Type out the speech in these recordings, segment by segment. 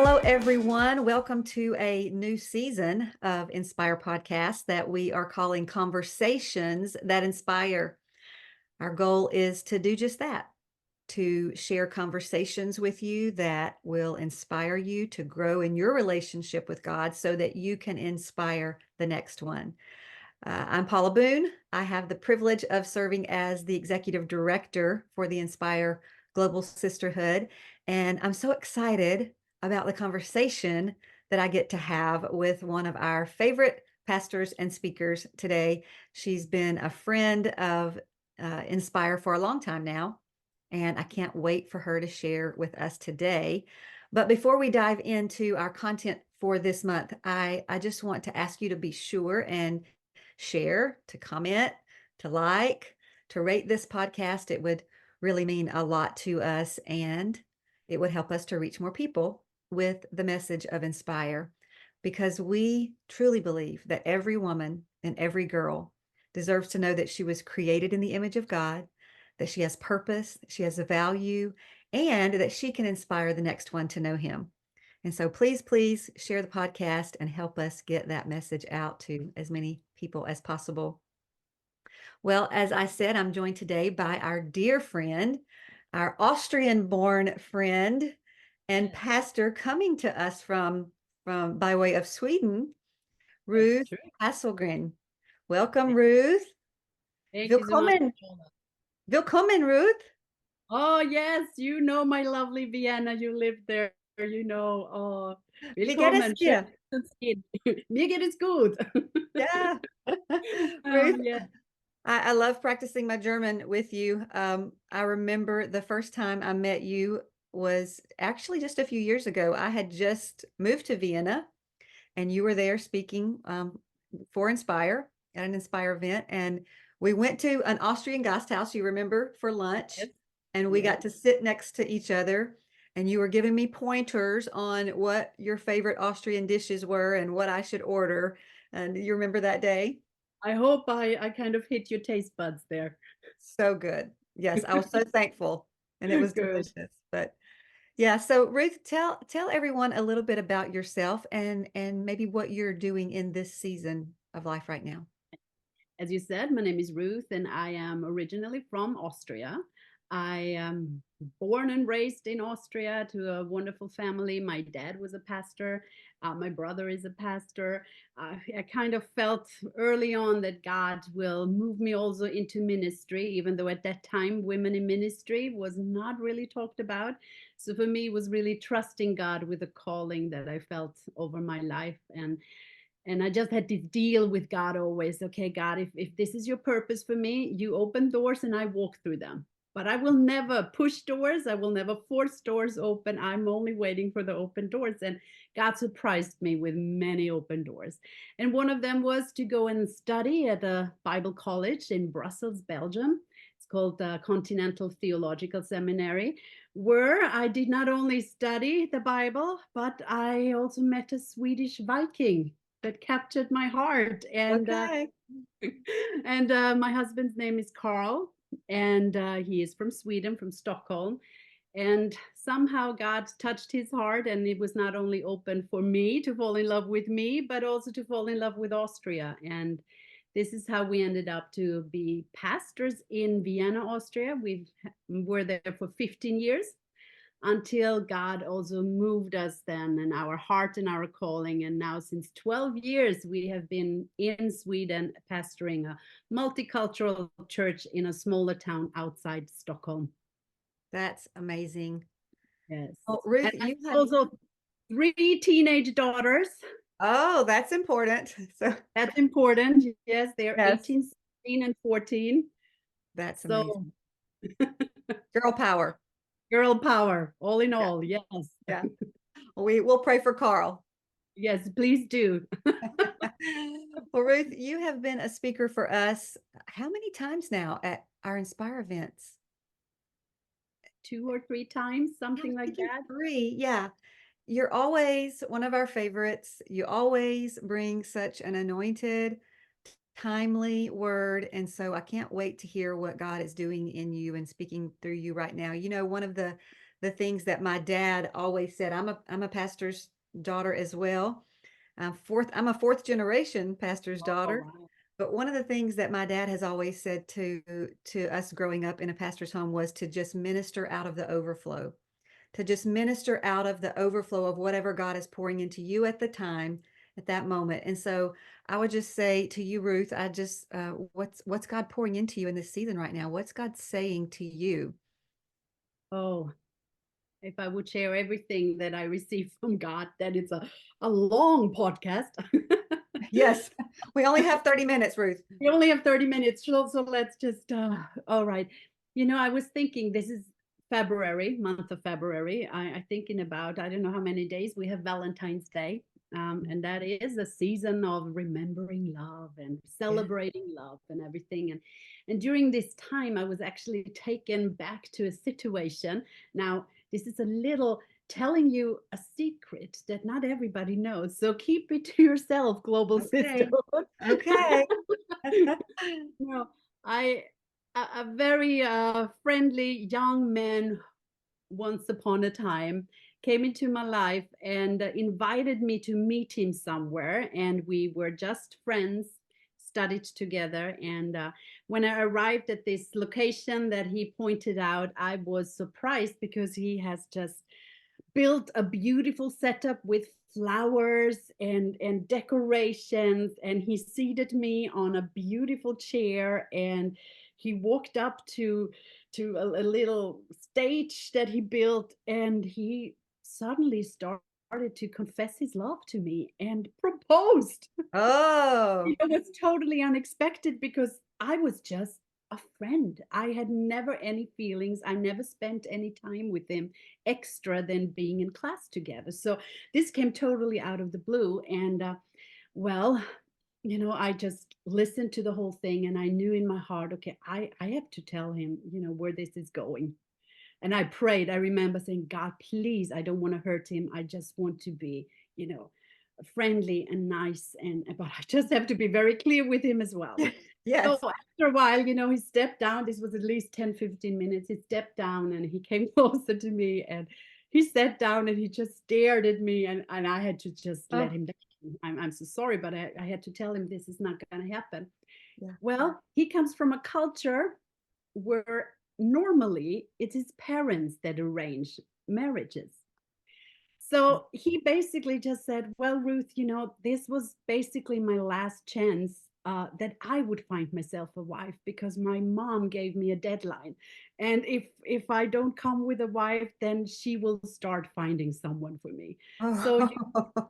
Hello, everyone. Welcome to a new season of Inspire Podcast that we are calling Conversations That Inspire. Our goal is to do just that, to share conversations with you that will inspire you to grow in your relationship with God so that you can inspire the next one. I'm Paula Boone. I have the privilege of serving as the executive director for the Inspire Global Sisterhood. And I'm so excited about the conversation that I get to have with one of our favorite pastors and speakers today. She's been a friend of Inspire for a long time now, and I can't wait for her to share with us today. But before we dive into our content for this month, I just want to ask you to be sure and share, to comment, to like, to rate this podcast. It would really mean a lot to us, and it would help us to reach more people with the message of Inspire, because we truly believe that every woman and every girl deserves to know that she was created in the image of God, that she has purpose, that she has a value, and that she can inspire the next one to know Him. And so please share the podcast and help us get that message out to as many people as possible. Well, as I said, I'm joined today by our dear friend, our Austrian-born friend and pastor coming to us from by way of Sweden, Ruth Hasselgren. Welcome, Ruth. Thank you so much. Willkommen. Willkommen, Ruth. Oh, yes, you know my lovely Vienna. You live there, you know. Oh, Wie geht es willkommen. dir? Mir geht es gut. Yeah. Oh, Ruth, yeah. I love practicing my German with you. I remember the first time I met you was actually just a few years ago. I had just moved to Vienna, and you were there speaking for Inspire at an Inspire event. And we went to an Austrian Gasthaus, you remember, for lunch. Yes. And we Yes. got to sit next to each other. And you were giving me pointers on what your favorite Austrian dishes were and what I should order. And you remember that day? I hope I kind of hit your taste buds there. So good. Yes, I was so thankful, and it was Good. delicious. But yeah, so Ruth, tell everyone a little bit about yourself and maybe what you're doing in this season of life right now. As you said, my name is Ruth, and I am originally from Austria. I am born and raised in Austria to a wonderful family. My dad was a pastor. My brother is a pastor. I kind of felt early on that God will move me also into ministry, even though at that time women in ministry was not really talked about. So for me, it was really trusting God with a calling that I felt over my life. And I just had this deal with God always. Okay, God, if this is your purpose for me, you open doors and I walk through them. But I will never push doors. I will never force doors open. I'm only waiting for the open doors. And God surprised me with many open doors. And one of them was to go and study at a Bible college in Brussels, Belgium. It's called the Continental Theological Seminary, where I did not only study the Bible, but I also met a Swedish Viking that captured my heart. Okay. And my husband's name is Carl, and he is from Sweden, from Stockholm. And somehow God touched his heart, and it was not only open for me to fall in love with me, but also to fall in love with Austria. And this is how we ended up to be pastors in Vienna, Austria. We were there for 15 years until God also moved us then and our heart and our calling. And now since 12 years, we have been in Sweden pastoring a multicultural church in a smaller town outside Stockholm. That's amazing. Yes. Well, Ruth, And you had also 3 teenage daughters. oh, that's important. So That's important. Yes, they're yes, 18, 16, and 14. that's So amazing. Girl power. girl power, all in Yeah, all. Yes. yeah. Well, we'll pray for Carl. Yes, please do. Well, Ruth, you have been a speaker for us how many times now at our Inspire events? 2 or 3 times, I was something like thinking that. 3. Yeah. You're always one of our favorites. You always bring such an anointed, timely word. And so I can't wait to hear what God is doing in you and speaking through you right now. You know, one of the things that my dad always said, I'm a pastor's daughter as well. I'm a fourth generation pastor's Oh, daughter. wow. But one of the things that my dad has always said to us growing up in a pastor's home was to just minister out of the overflow, to just minister out of the overflow of whatever God is pouring into you at the time, at that moment. And so I would just say to you, Ruth, I just what's God pouring into you in this season right now? What's God saying to you? Oh, if I would share everything that I receive from God, then it's a long podcast. Yes, we only have 30 minutes, Ruth. We only have 30 minutes, so let's just, all right. You know, I was thinking this is February, month of February. I thinking about, I don't know how many days we have Valentine's Day. And that is a season of remembering love and Yeah. celebrating love and everything. And during this time, I was actually taken back to a situation. Now, this is a little telling you a secret that not everybody knows. So keep it to yourself, global Okay. sisterhood. Okay. No, I a very friendly young man once upon a time came into my life and invited me to meet him somewhere, and we were just friends, studied together. And when I arrived at this location that he pointed out, I was surprised because he has just built a beautiful setup with flowers and decorations, and he seated me on a beautiful chair, and he walked up to a little stage that he built, and he suddenly started to confess his love to me and proposed. Oh, It was totally unexpected because I was just a friend. I had never any feelings. I never spent any time with him extra than being in class together. So this came totally out of the blue. And well, I just listened to the whole thing, and I knew in my heart, okay, I have to tell him, where this is going. And I prayed. I remember saying, God, please, I don't want to hurt him. I just want to be, you know, friendly and nice. But I just have to be very clear with him as well. So yes. after a while, he stepped down. This was at least 10, 15 minutes. He stepped down and he came closer to me, and he sat down and he just stared at me, and I had to just let Oh, him down. I'm so sorry, but I had to tell him this is not going to happen. yeah. Well, he comes from a culture where normally it is parents that arrange marriages. So he basically just said, well, Ruth, this was basically my last chance that I would find myself a wife, because my mom gave me a deadline. And if I don't come with a wife, then she will start finding someone for me. So Oh,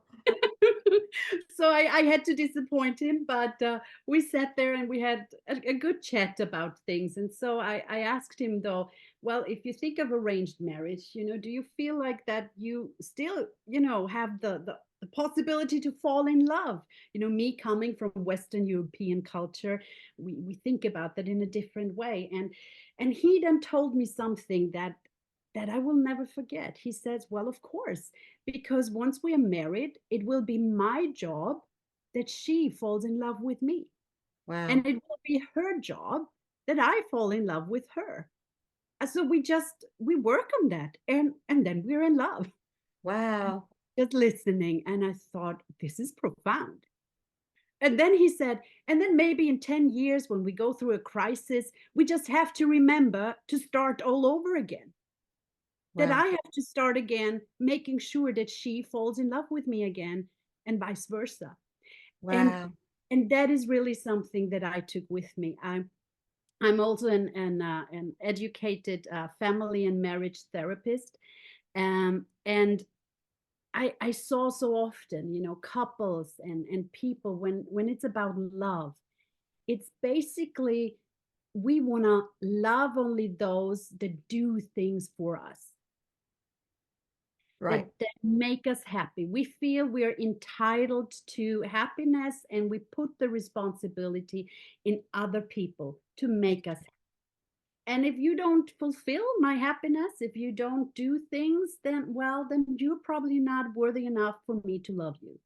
so I had to disappoint him, but we sat there and we had a good chat about things. And so I asked him, though, well, if you think of arranged marriage, do you feel like that you still, have the possibility to fall in love? Me coming from Western European culture, we think about that in a different way. And he then told me something that I will never forget. He says, well, of course, because once we are married, it will be my job that she falls in love with me. wow. And it will be her job that I fall in love with her. So we work on that, and then we're in love. Wow. Just listening, and I thought, this is profound. And then he said, and then maybe in 10 years when we go through a crisis, we just have to remember to start all over again, that Wow. I have to start again, making sure that she falls in love with me again, and vice versa. And Wow. and that is really something that I took with me. I'm also an educated family and marriage therapist, and I saw so often, couples and people, when it's about love, it's basically we want to love only those that do things for us, that Right. make us happy. We feel we're entitled to happiness, and we put the responsibility in other people to make us happy. And if you don't fulfill my happiness, if you don't do things, then, well, then you're probably not worthy enough for me to love you.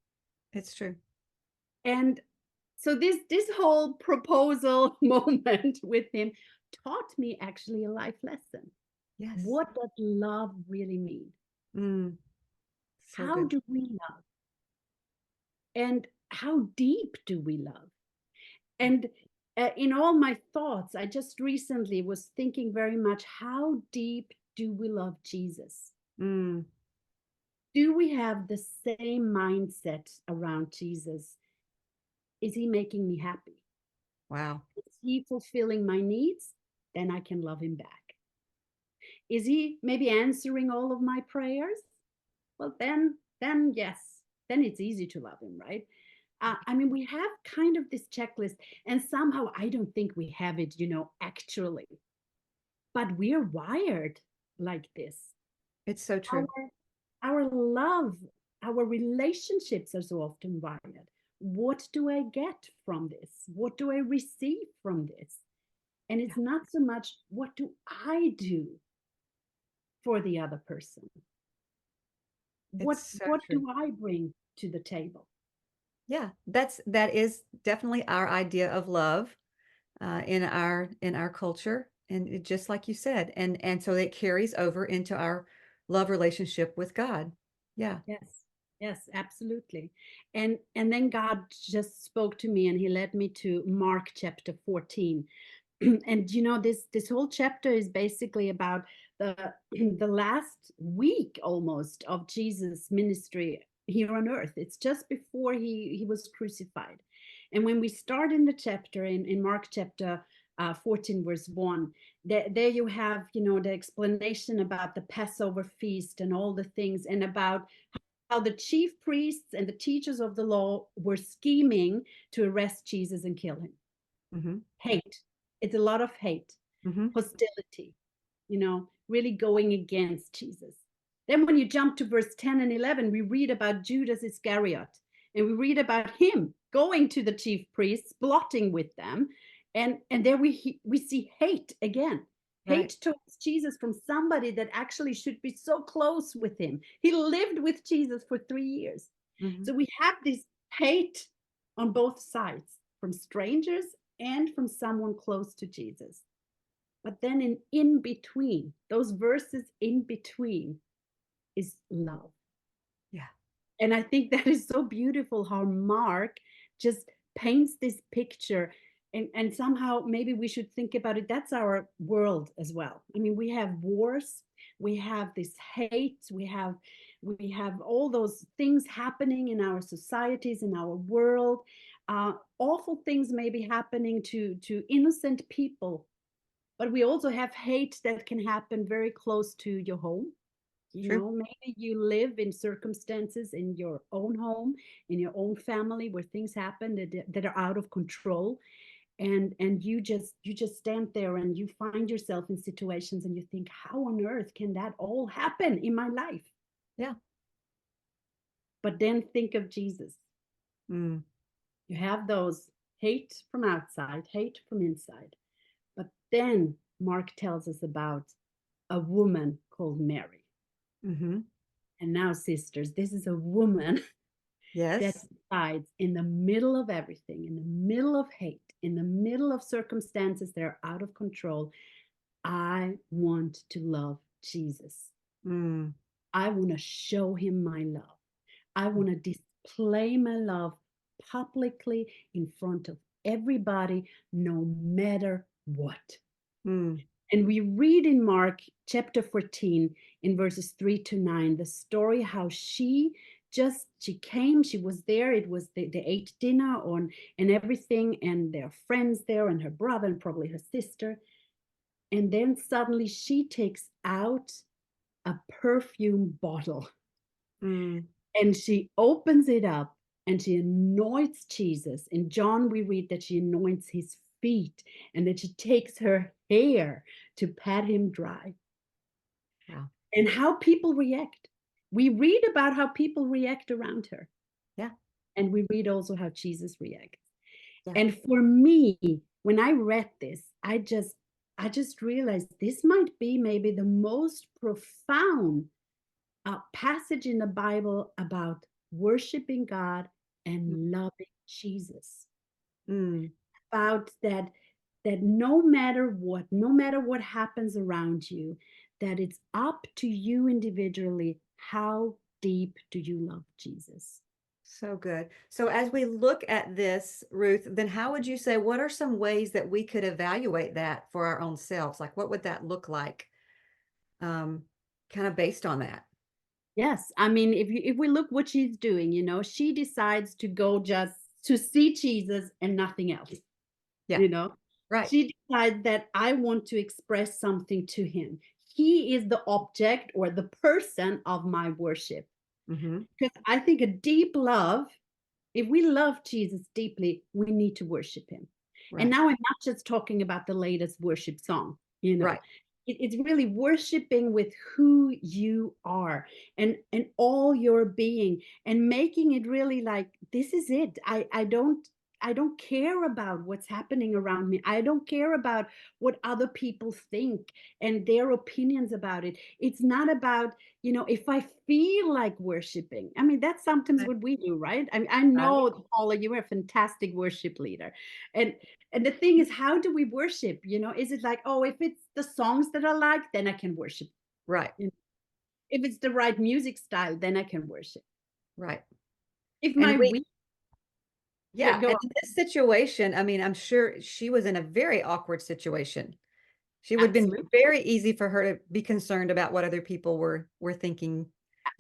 It's true. And So this whole proposal moment with him taught me actually a life lesson. Yes. What does love really mean? Mm, so How good. do we love? And how deep do we love? And in all my thoughts, I just recently was thinking very much, how deep do we love Jesus? Mm, Do we have the same mindset around Jesus? Is he making me happy? wow. Is he fulfilling my needs? Then I can love him back. Is he maybe answering all of my prayers? Well, then yes, then it's easy to love him, right? I mean, we have kind of this checklist, and somehow I don't think we have it, actually, but we're wired like this. It's so true. Our our love, our relationships are so often wired. What do I get from this? What do I receive from this? And Yeah. it's not so much what do I do for the other person? It's What so what true. do I bring to the table? Yeah, that is definitely our idea of love in our culture, and just like you said, and so it carries over into our love relationship with God. Yeah. Yes. Yes, absolutely. And then God just spoke to me and he led me to Mark chapter 14. And this whole chapter is basically about the the last week almost of Jesus ministry here on earth. It's just before he was crucified. And when we start in the chapter in Mark chapter 14 verse 1, there you have the explanation about the Passover feast and all the things, and about how the chief priests and the teachers of the law were scheming to arrest Jesus and kill him. Mhm. Hate. It's a lot of hate, Mhm. hostility, really going against Jesus. Then when you jump to verse 10 and 11, we read about Judas Iscariot, and we read about him going to the chief priests, plotting with them. And there we see hate again. Right. Hate towards Jesus from somebody that actually should be so close with him. He lived with Jesus for 3 years. Mhm. So we have this hate on both sides, from strangers and from someone close to Jesus. But then in between, those verses in between is love. Yeah. And I think that is so beautiful how Mark just paints this picture. And somehow maybe we should think about it. That's our world as well. I mean, we have wars, we have this hate, we have all those things happening in our societies, in our world. Awful things may be happening to innocent people, but we also have hate that can happen very close to your home. True. Maybe you live in circumstances in your own home, in your own family, where things happen that are out of control. And you just stand there and you find yourself in situations and you think, how on earth can that all happen in my life? Yeah. But then think of Jesus. Mm. You have those hate from outside, hate from inside. But then Mark tells us about a woman called Mary. Mhm. And now, sisters, this is a woman that Yes. decides, in the middle of everything, in the middle of hate, in the middle of circumstances that are out of control, I want to love Jesus. Mm. I want to show him my love. I want to display my love publicly in front of everybody, no matter what. Mm. And we read in Mark chapter 14, in verses 3 to 9, the story how she came, she was there. It was they ate dinner on and everything, and their friends there, and her brother, and probably her sister. And then suddenly she takes out a perfume bottle Mm. and she opens it up and she anoints Jesus. In John, we read that she anoints his feet and that she takes her hair to pat him dry. Wow. And how people react. We read about how people react around her, Yeah. and we read also how Jesus reacts. Yeah. And for me, when I read this, I just realized this might be maybe the most profound passage in the Bible about worshiping God and loving Jesus. Mm. About that no matter what happens around you, that it's up to you individually. How deep do you love Jesus? So good. So as we look at this, Ruth, then how would you say, what are some ways that we could evaluate that for our own selves? Like, what would that look like? Um, kind of based on that. Yes, I mean, if we look what she's doing, she decides to go just to see Jesus and nothing else. Yeah, you know right. she decides that I want to express something to him. He is the object or the person of my worship, Mm-hmm. because I think a deep love, if we love Jesus deeply, we need to worship him. And Right. now I'm not just talking about the latest worship song, Right. it's really worshiping with who you are, and all your being, and making it really like, this is it. I don't care about what's happening around me. I don't care about what other people think and their opinions about it. It's not about, if I feel like worshiping. I mean, that's sometimes Right. what we do, right? I Right. know, Paula, you are a fantastic worship leader. And and the thing is, how do we worship? Is it like, oh, if it's the songs that I like, then I can worship. Right. You know, if it's the right music style, then I can worship. Right. If And my we, week, yeah, yeah. go And on. in this situation, I mean, I'm sure she was in a very awkward situation. She would have been Absolutely. very easy for her to be concerned about what other people were thinking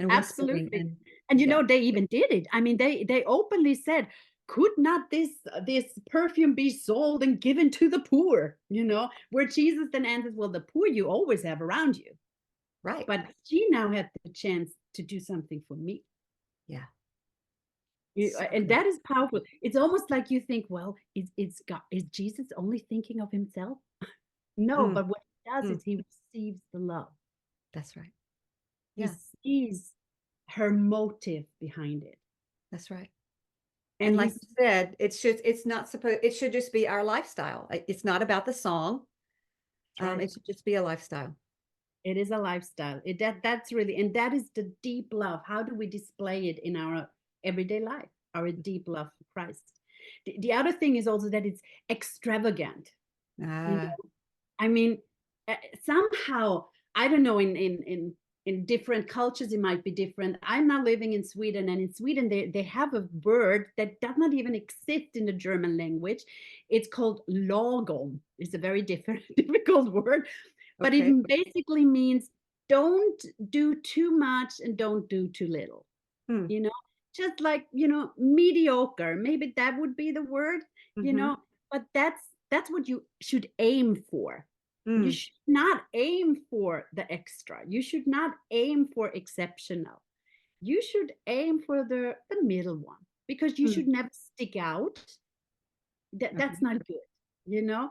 and whispering. Absolutely. And And yeah, they even did it. I mean, they openly said, could not this perfume be sold and given to the poor? Where Jesus then answers, well, the poor you always have around you. right. But she now had the chance to do something for me. Yeah. So And good. that is powerful. It's almost like you think, well, is Jesus only thinking of himself? No, Mm, but what he does mm, is he receives the love. that's right. He Yeah, sees her motive behind it. that's right. And And like he's you said, it's not supposed, it should just be our lifestyle. It's not about the song. right. It should just be a lifestyle. It is a lifestyle. That's really, and that is the deep love. How do we display it in our everyday life? Our deep love for Christ. The other thing is also that it's extravagant. You Ah, I mean, somehow, I don't know, in different cultures it might be different. I'm now living in Sweden, and in Sweden they have a word that does not even exist in the German language. It's called lagom. It's a very different difficult word, but it okay. basically means don't do too much and don't do too little. Hmm. You know, just like, mediocre. Maybe that would be the word, you Mm-hmm. know, but that's what you should aim for. You Mm, should not aim for the extra. You should not aim for exceptional. You should aim for the middle one, because you mm. should never stick out. That's Okay. not good, you know?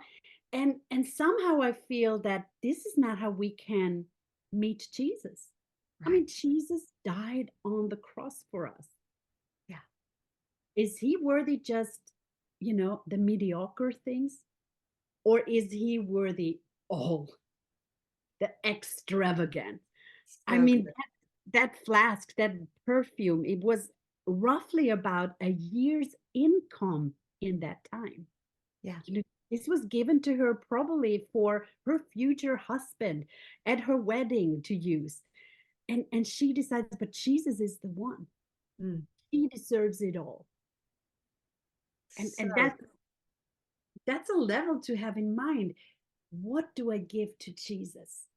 And somehow I feel that this is not how we can meet Jesus. I Right. mean, Jesus died on the cross for us. Yeah. Is he worthy just, the mediocre things? Or is he worthy all the extravagant? I So mean, good. that flask, that perfume, it was roughly about a year's income in that time. Yeah. You know, this was given to her probably for her future husband at her wedding to use. And she decides, but Jesus is the one. Mm. He deserves it all. And So that's a level to have in mind. What do I give to Jesus?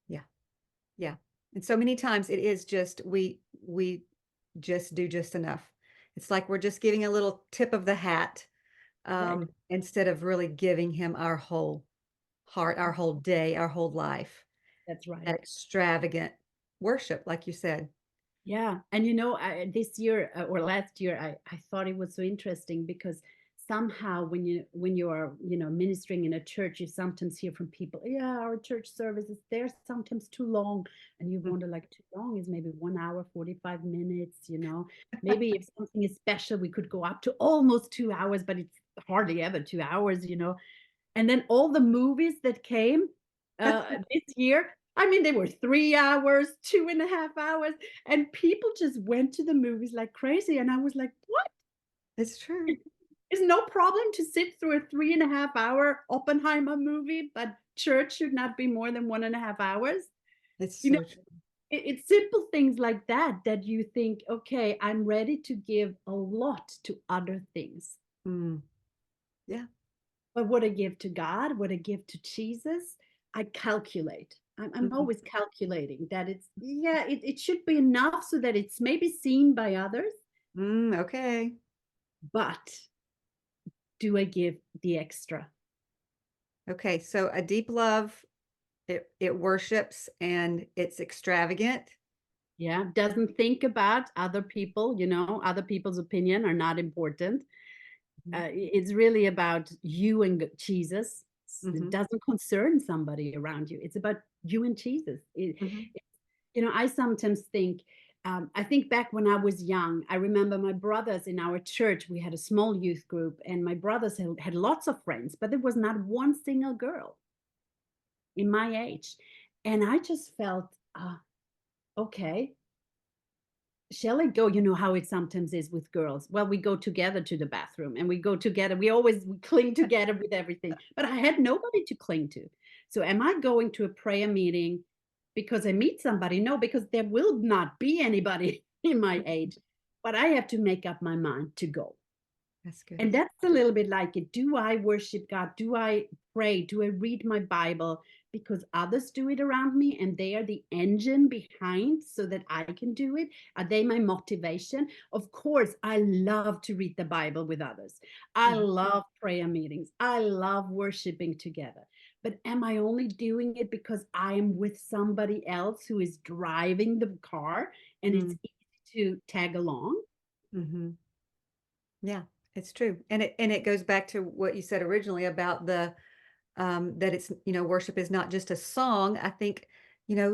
yeah. Yeah. And so many times it is just we just do just enough. It's like we're just giving a little tip of the hat, Right. instead of really giving him our whole heart, our whole day, our whole life. That's right. That extravagant worship, like you said. Yeah. And this year, or last year, I thought it was so interesting, because somehow when you are, ministering in a church, you sometimes hear from people, yeah, our church services, they're sometimes too long. And you Mm. wonder, like, too long is maybe 1 hour, 45 minutes. Maybe if something is special, we could go up to almost 2 hours, but it's hardly ever 2 hours. And then all the movies that came this year, I mean, they were 3 hours, 2.5 hours, and people just went to the movies like crazy. And I was like, what? It's true. It's no problem to sit through a 3.5 hour Oppenheimer movie, but church should not be more than 1.5 hours. It's You know, so true. it's simple things like that that you think, okay, I'm ready to give a lot to other things. Mm, yeah. But what I give to God, what I give to Jesus, I calculate. I'm Mhm. always calculating that it's, yeah, it should be enough so that it's maybe seen by others, Okay. but do I give the extra? Okay. So a deep love, it worships and it's extravagant. Yeah, doesn't think about other people, other people's opinion are not important. Mhm. It's really about you and Jesus. It Mhm. doesn't concern somebody around you. It's about you and Jesus. Mhm. I sometimes think, I think back when I was young, I remember my brothers in our church, we had a small youth group, and my brothers had lots of friends, but there was not one single girl in my age. And I just felt, okay, shall I go? You know how it sometimes is with girls. Well, we go together to the bathroom and we go together. We cling together with everything. But I had nobody to cling to. So am I going to a prayer meeting because I meet somebody? No, because there will not be anybody in my age. But I have to make up my mind to go. That's good. And that's a little bit like it. Do I worship God? Do I pray? Do I read my Bible? Because others do it around me and they are the engine behind so that I can do it? Are they my motivation? Of course, I love to read the Bible with others. I Mhm. love prayer meetings. I love worshiping together. But am I only doing it because I am with somebody else who is driving the car and it's Mm. easy to tag along? Mhm. Yeah, it's true. And it goes back to what you said originally about the that it's, worship is not just a song. I think,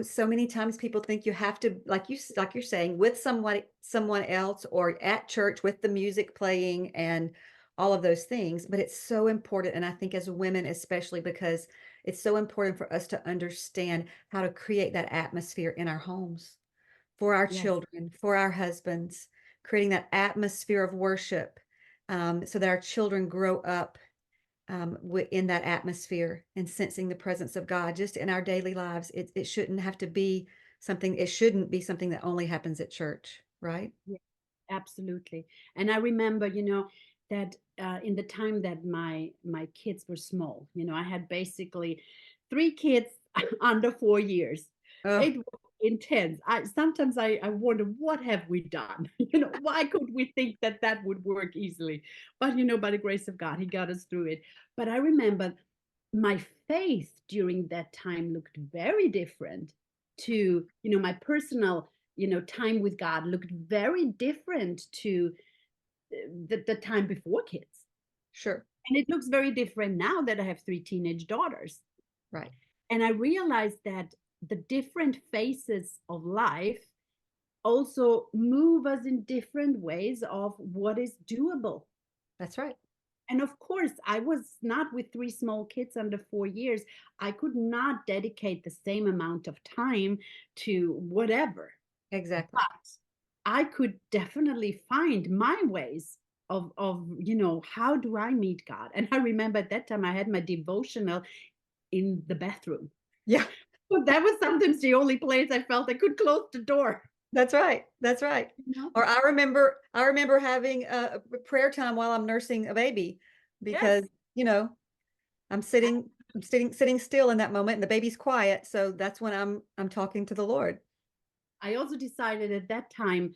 so many times people think you have to, like you're saying, with someone else or at church with the music playing and all of those things. But it's so important. And I think as women, especially because it's so important for us to understand how to create that atmosphere in our homes, for our Yes. children, for our husbands, creating that atmosphere of worship, so that our children grow up in that atmosphere and sensing the presence of God just in our daily lives. It shouldn't have to be something, it shouldn't be something that only happens at church, right? Yeah, absolutely. And I remember, that in the time that my kids were small, I had basically 3 kids under 4 years. Oh, It was intense. I wonder what have we done? Why could we think that that would work easily? But by the grace of God, He got us through it. But I remember my faith during that time looked very different to my personal time with God looked very different to the time before kids. sure. And it looks very different now that I have 3 teenage daughters. Right. And I realized that the different phases of life also move us in different ways of what is doable. That's right. And of course, I was not with 3 small kids under 4 years. I could not dedicate the same amount of time to whatever. Exactly. But I could definitely find my ways of how do I meet God? And I remember at that time I had my devotional in the bathroom. Yeah, But that was sometimes the only place I felt I could close the door. that's right. That's right. You know? Or I remember having a prayer time while I'm nursing a baby Yes. because, I'm sitting still in that moment and the baby's quiet. So that's when I'm talking to the Lord. I also decided at that time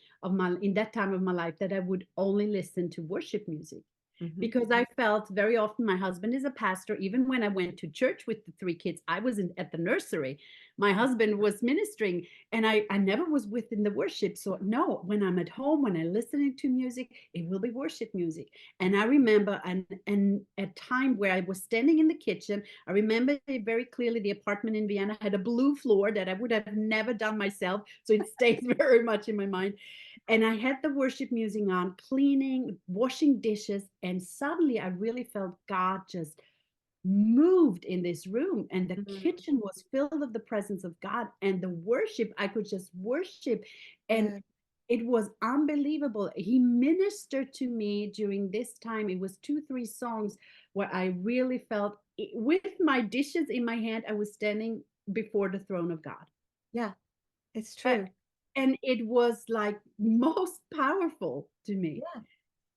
in that time of my life that I would only listen to worship music Mhm. because I felt very often my husband is a pastor. Even when I went to church with the 3 kids, I was at the nursery. My husband was ministering, and I never was within the worship. So no, when I'm at home, when I'm listening to music, it will be worship music. And I remember and a time where I was standing in the kitchen. I remember it very clearly. The apartment in Vienna had a blue floor that I would have never done myself. So it stays very much in my mind. And I had the worship music on, cleaning, washing dishes, and suddenly I really felt God just moved in this room, and the Mhm. kitchen was filled with the presence of God and the worship. I could just worship, and Yeah. it was unbelievable. He ministered to me during this time. It was 2, 3 songs where I really felt with my dishes in my hand, I was standing before the throne of God. Yeah, it's Uh, true. and it was like most powerful to me. Yeah,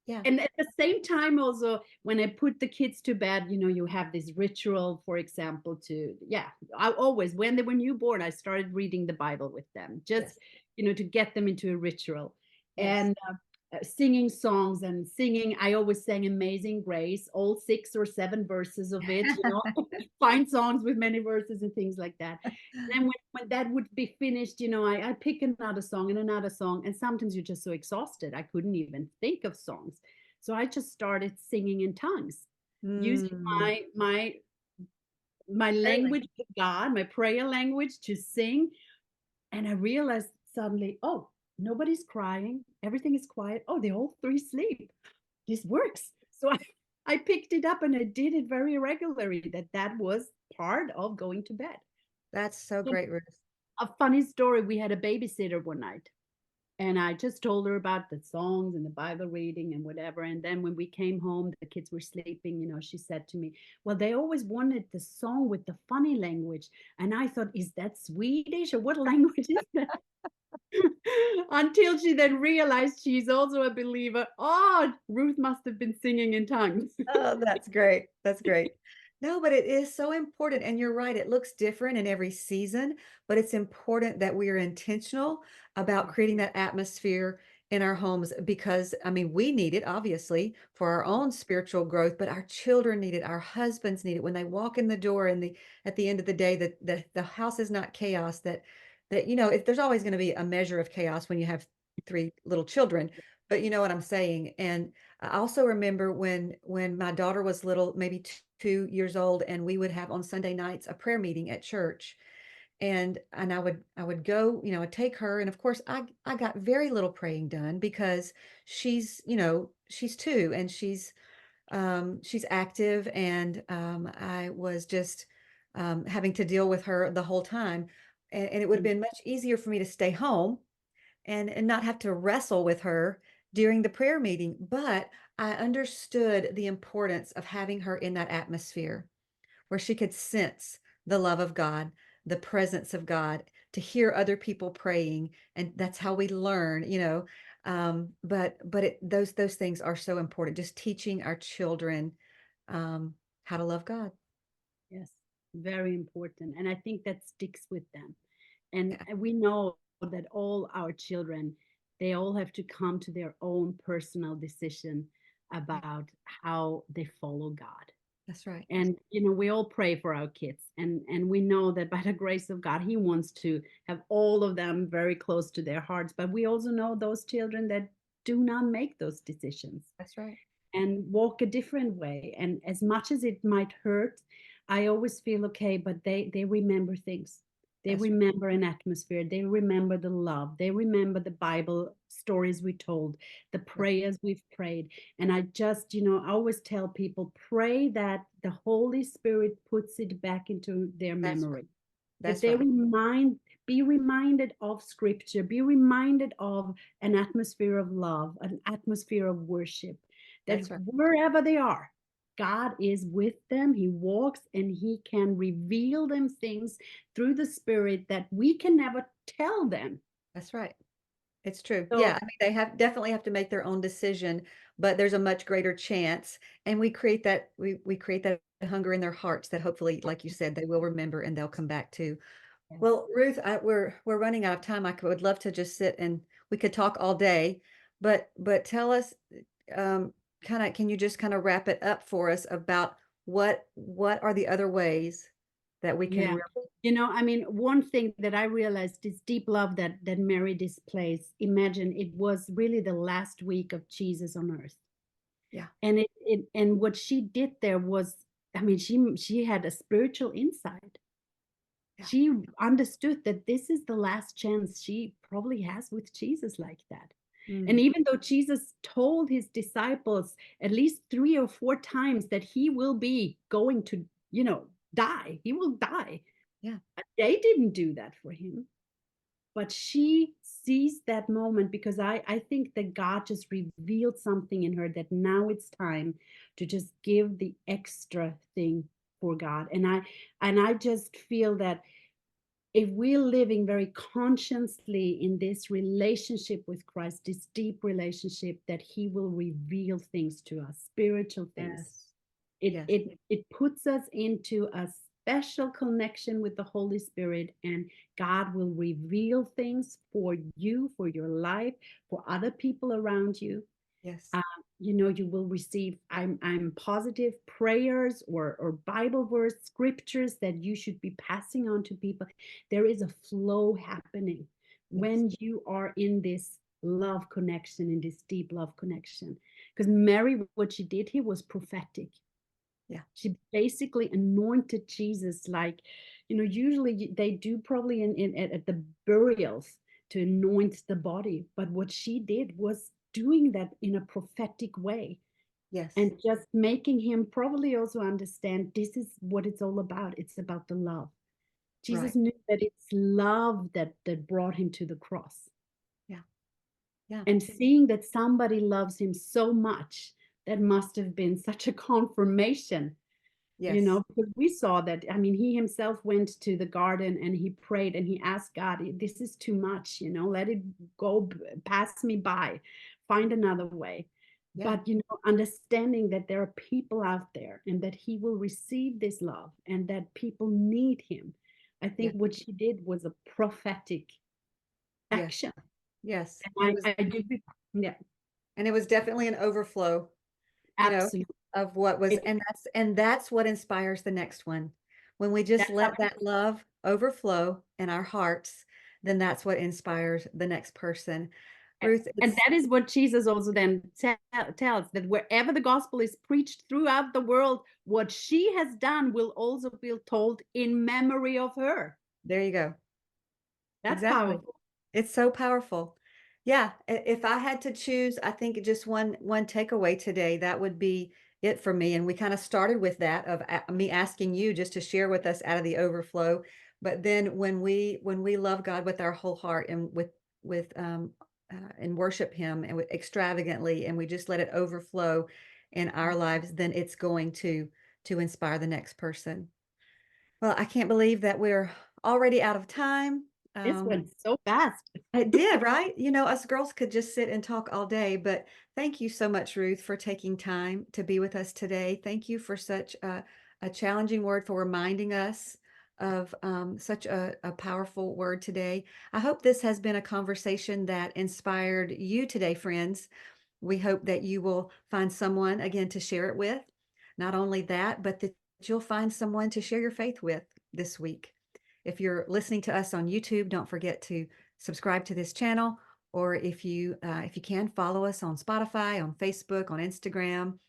yeah, And at the same time, also, when I put the kids to bed, you have this ritual, for example, yeah, I always, when they were newborn, I started reading the Bible with them, just, yes, to get them into a ritual. yes. And singing songs and singing, I always sang Amazing Grace, all 6 or 7 verses of it, find songs with many verses and things like that. And then when that would be finished, I pick another song and another song. And sometimes you're just so exhausted. I couldn't even think of songs. So I just started singing in tongues, using Mm, my really? language to God, my prayer language to sing. And I realized suddenly, oh, nobody's crying. Everything is quiet. Oh, they all three sleep. This works. So I picked it up and I did it very regularly. That was part of going to bed. That's so So great, Ruth. a funny story, we had a babysitter one night, and I just told her about the songs and the Bible reading and whatever. And then when we came home, the kids were sleeping, she said to me, well, they always wanted the song with the funny language. And I thought, is that Swedish or what language is that? Until she then realized she's also a believer. Oh, Ruth must have been singing in tongues. Oh, that's great. That's great. No, but it is so important. And you're right. It looks different in every season, but it's important that we are intentional about creating that atmosphere in our homes because, I mean, we need it obviously for our own spiritual growth, but our children need it. Our husbands need it when they walk in the door and at the end of the day that the house is not chaos, if there's always going to be a measure of chaos when you have three little children, but you know what I'm saying. And I also remember when my daughter was little, maybe 2 years old, and we would have on Sunday nights a prayer meeting at church. And I would go, I'd take her, and of course I got very little praying done because she's 2 and she's active, and I was just having to deal with her the whole time. And it would have been much easier for me to stay home and not have to wrestle with her during the prayer meeting. But I understood the importance of having her in that atmosphere where she could sense the love of God, the presence of God, to hear other people praying, and that's how we learn. Those things are so important. Just teaching our children how to love God. Yes, very important. And I think that sticks with them. And Yeah, we know that all our children, they all have to come to their own personal decision yeah, about how they follow God. that's right. And we all pray for our kids, and we know that by the grace of God, He wants to have all of them very close to their hearts. But we also know those children that do not make those decisions That's right. and walk a different way. And as much as it might hurt, I always feel okay, but they remember things. They That's right. remember an atmosphere. They remember the love. They remember the Bible stories we told, the Right. prayers we've prayed. And I just, I always tell people, pray that the Holy Spirit puts it back into their That's right. memory, that That's they right. be reminded of scripture, be reminded of an atmosphere of love, an atmosphere of worship, that That's right. wherever they are, God is with them. He walks and He can reveal them things through the Spirit that we can never tell them. That's right. It's true. Yeah, So, I mean, they definitely have to make their own decision, but there's a much greater chance, and we create that hunger in their hearts that hopefully, like you said, they will remember and they'll come back to. yes. Well, Ruth, we're running out of time. Would love to just sit and we could talk all day, but tell us, um, can you just kind of wrap it up for us about what are the other ways that we can Yeah. really, I mean, one thing that I realized is deep love that Mary displays. Imagine it was really the last week of Jesus on earth. yeah, And what she did there was, I mean, she had a spiritual insight. yeah, She understood that this is the last chance she probably has with Jesus like that. And mm, even though Jesus told his disciples at least 3 or 4 times that he will be going to, die, he will die. yeah, They didn't do that for him. but she sees that moment because I think that God just revealed something in her that now it's time to just give the extra thing for God. And I just feel that if we're living very consciously in this relationship with Christ, this deep relationship, that He will reveal things to us, spiritual things. Yes. It Yes. it it puts us into a special connection with the Holy Spirit, and God will reveal things for you, for your life, for other people around you. Yes. uh, you will receive, I'm positive, prayers or Bible verse scriptures that you should be passing on to people. There is a flow happening Yes. when you are in this love connection, in this deep love connection. Because Mary, what she did here was prophetic. Yeah. She basically anointed Jesus, like, usually they do probably at the burials to anoint the body. But what she did was doing that in a prophetic way, Yes. and just making him probably also understand this is what it's all about. It's about the love. Jesus Right. knew that it's love that brought him to the cross. Yeah. Yeah. And seeing that somebody loves him so much, that must have been such a confirmation. Yes. Because we saw that. I mean, he himself went to the garden and he prayed and he asked God, this is too much, let it go, pass me by, find another way. Yeah. But, understanding that there are people out there and that he will receive this love and that people need him. I Yeah. think what she did was a prophetic Yes. action. Yes. And it And was I do, yeah, definitely an overflow, you know, absolutely. of what was, It, and that's what inspires the next one. When we just that's how let that love overflow in our hearts, then that's what inspires the next person. Ruth, And it's that is what Jesus also then tells, that wherever the gospel is preached throughout the world, what she has done will also be told in memory of her. there you go. That's Exactly. powerful. It's so powerful. Yeah, if I had to choose, I think just one takeaway today, that would be it for me. And we kind of started with that of me asking you just to share with us out of the overflow. But then when we love God with our whole heart and with and worship Him and extravagantly, and we just let it overflow in our lives, then it's going to inspire the next person. Well, I can't believe that we're already out of time. This Um, went so fast. it did, right? Us girls could just sit and talk all day, but thank you so much, Ruth, for taking time to be with us today. Thank you for such a challenging word, for reminding us of such a powerful word today. I hope this has been a conversation that inspired you today, friends. We hope that you will find someone, again, to share it with. Not only that, but that you'll find someone to share your faith with this week. If you're listening to us on YouTube, don't forget to subscribe to this channel, or if you can, follow us on Spotify, on Facebook, on Instagram,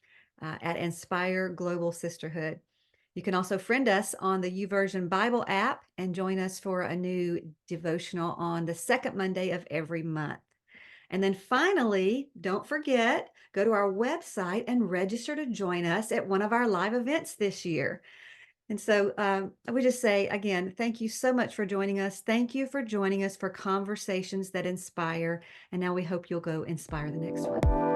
at Inspire Global Sisterhood. You can also friend us on the YouVersion Bible app and join us for a new devotional on the second Monday of every month. And then finally, don't forget, go to our website and register to join us at one of our live events this year. And so I would just say again, thank you so much for joining us. Thank you for joining us for Conversations That Inspire. And now we hope you'll go inspire the next one.